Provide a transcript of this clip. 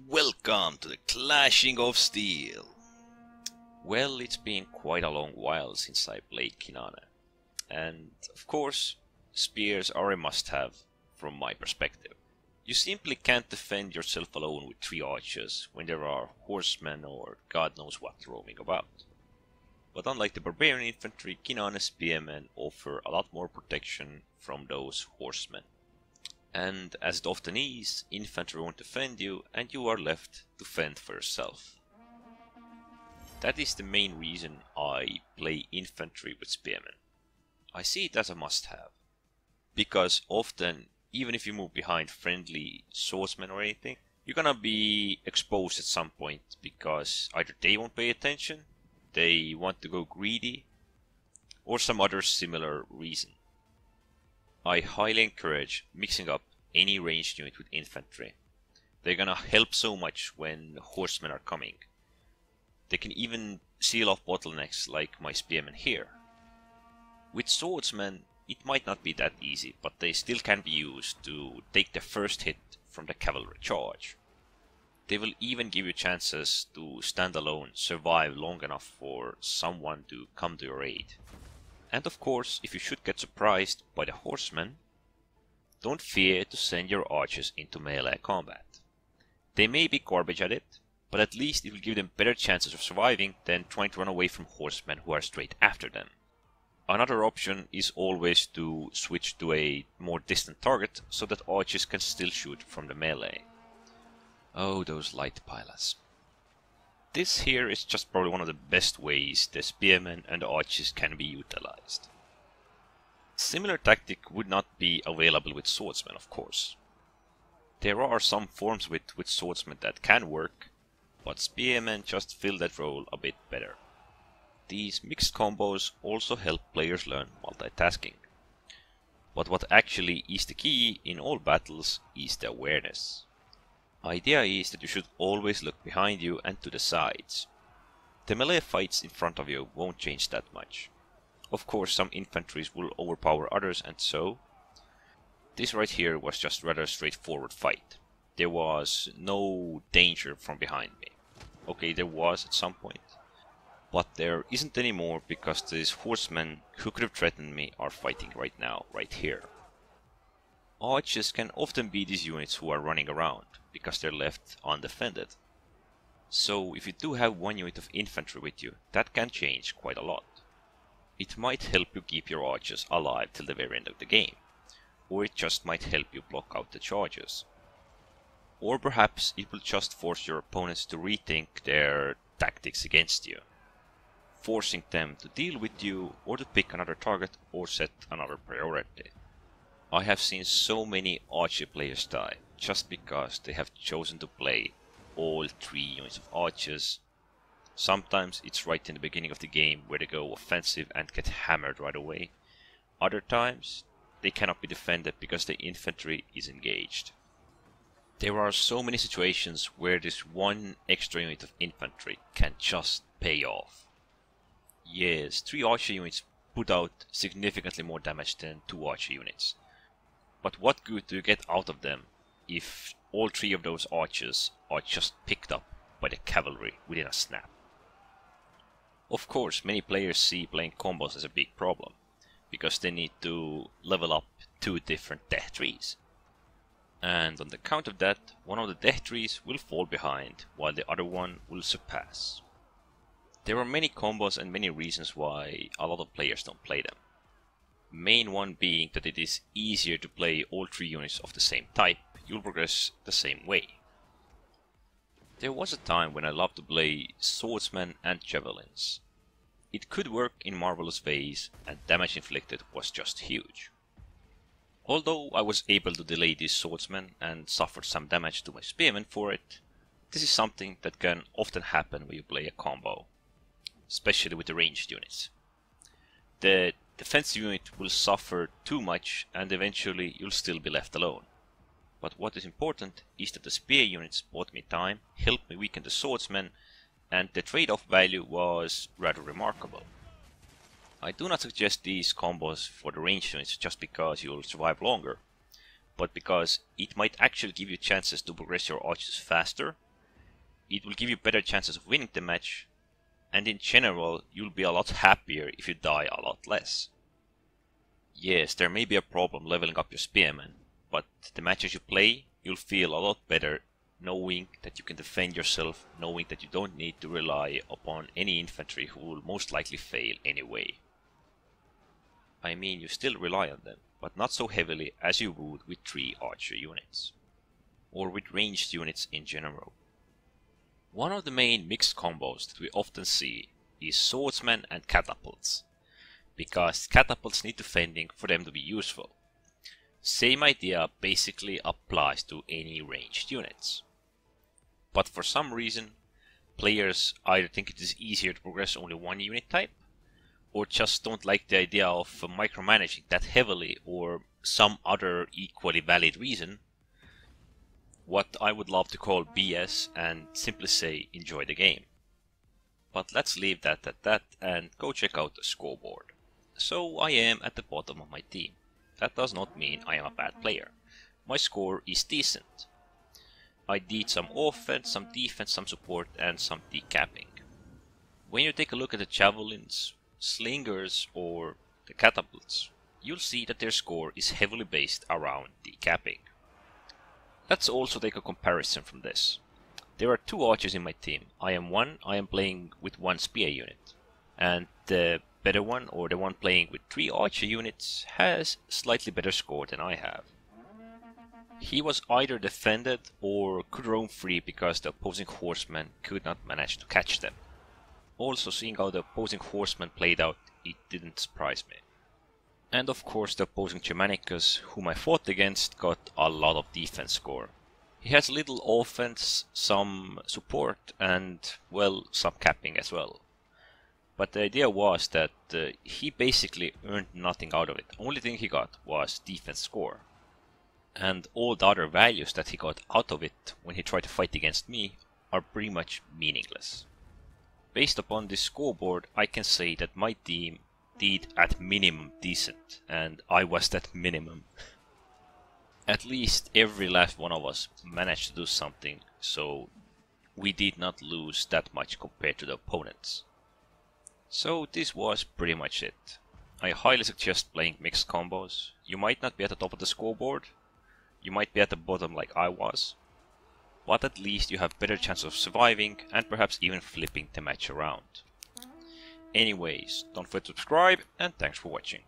Welcome to the Clashing of Steel. Well, it's been quite a long while since I played Kinane. And, of course, spears are a must-have from my perspective. You simply can't defend yourself alone with 3 archers when there are horsemen or God knows what roaming about. But unlike the barbarian infantry, Kinane spearmen offer a lot more protection from those horsemen. And as it often is, infantry won't defend you and you are left to fend for yourself. That is the main reason I play infantry with spearmen. I see it as a must-have. Because often, even if you move behind friendly swordsmen or anything, you're gonna be exposed at some point because either they won't pay attention, they want to go greedy, or some other similar reason. I highly encourage mixing up any ranged unit with infantry. They're gonna help so much when horsemen are coming. They can even seal off bottlenecks like my spearmen here. With swordsmen, it might not be that easy, but they still can be used to take the first hit from the cavalry charge. They will even give you chances to stand alone, survive long enough for someone to come to your aid. And of course, if you should get surprised by the horsemen, don't fear to send your archers into melee combat. They may be garbage at it, but at least it will give them better chances of surviving than trying to run away from horsemen who are straight after them. Another option is always to switch to a more distant target so that archers can still shoot from the melee. Oh, those light pilas. This here is just probably one of the best ways the spearmen and the archers can be utilized. Similar tactic would not be available with swordsmen, of course. There are some forms with swordsmen that can work, but spearmen just fill that role a bit better. These mixed combos also help players learn multitasking. But what actually is the key in all battles is the awareness. Idea is that you should always look behind you and to the sides. The melee fights in front of you won't change that much. Of course, some infantries will overpower others and so. This right here was just rather straightforward fight. There was no danger from behind me. Okay, there was at some point. But there isn't anymore because these horsemen who could have threatened me are fighting right now, right here. Archers can often be these units who are running around, because they're left undefended. So if you do have one unit of infantry with you, that can change quite a lot. It might help you keep your archers alive till the very end of the game, or it just might help you block out the charges. Or perhaps it will just force your opponents to rethink their tactics against you, forcing them to deal with you or to pick another target or set another priority. I have seen so many archer players die just because they have chosen to play all 3 units of archers. Sometimes it's right in the beginning of the game where they go offensive and get hammered right away. Other times they cannot be defended because the infantry is engaged. There are so many situations where this one extra unit of infantry can just pay off. Yes, 3 archer units put out significantly more damage than 2 archer units. But what good do you get out of them if all 3 of those archers are just picked up by the cavalry within a snap? Of course, many players see playing combos as a big problem, because they need to level up 2 different death trees. And on the count of that, one of the death trees will fall behind, while the other one will surpass. There are many combos and many reasons why a lot of players don't play them. Main one being that it is easier to play all 3 units of the same type, you'll progress the same way. There was a time when I loved to play swordsmen and javelins. It could work in marvelous ways and damage inflicted was just huge. Although I was able to delay these swordsmen and suffered some damage to my spearmen for it, this is something that can often happen when you play a combo, especially with the ranged units. The defensive unit will suffer too much and eventually you'll still be left alone. But what is important is that the spear units bought me time, helped me weaken the swordsmen, and the trade-off value was rather remarkable. I do not suggest these combos for the ranged units just because you'll survive longer, but because it might actually give you chances to progress your archers faster, it will give you better chances of winning the match, and in general you'll be a lot happier if you die a lot less. Yes, there may be a problem leveling up your spearmen, but the matches you play, you'll feel a lot better knowing that you can defend yourself, knowing that you don't need to rely upon any infantry who will most likely fail anyway. I mean, you still rely on them, but not so heavily as you would with 3 archer units, or with ranged units in general. One of the main mixed combos that we often see is swordsmen and catapults, because catapults need defending for them to be useful. Same idea basically applies to any ranged units. But for some reason, players either think it is easier to progress only one unit type, or just don't like the idea of micromanaging that heavily, or some other equally valid reason, what I would love to call BS and simply say enjoy the game. But let's leave that at that and go check out the scoreboard. So I am at the bottom of my team. That does not mean I am a bad player. My score is decent. I did some offense, some defense, some support and some decapping. When you take a look at the javelins, slingers or the catapults, you'll see that their score is heavily based around decapping. Let's also take a comparison from this. There are 2 archers in my team. I am playing with 1 spear unit, and the better one, or the one playing with 3 archer units, has slightly better score than I have. He was either defended or could roam free because the opposing horsemen could not manage to catch them. Also, seeing how the opposing horsemen played out, it didn't surprise me. And of course the opposing Germanicus, whom I fought against, got a lot of defense score. He has little offense, some support and, well, some capping as well. But the idea was that he basically earned nothing out of it. Only thing he got was defense score. And all the other values that he got out of it when he tried to fight against me are pretty much meaningless. Based upon this scoreboard, I can say that my team did at minimum decent, and I was that minimum. At least every last one of us managed to do something, so we did not lose that much compared to the opponents. So this was pretty much it. I highly suggest playing mixed combos. You might not be at the top of the scoreboard, you might be at the bottom like I was, but at least you have better chance of surviving and perhaps even flipping the match around. Anyways, don't forget to subscribe and thanks for watching.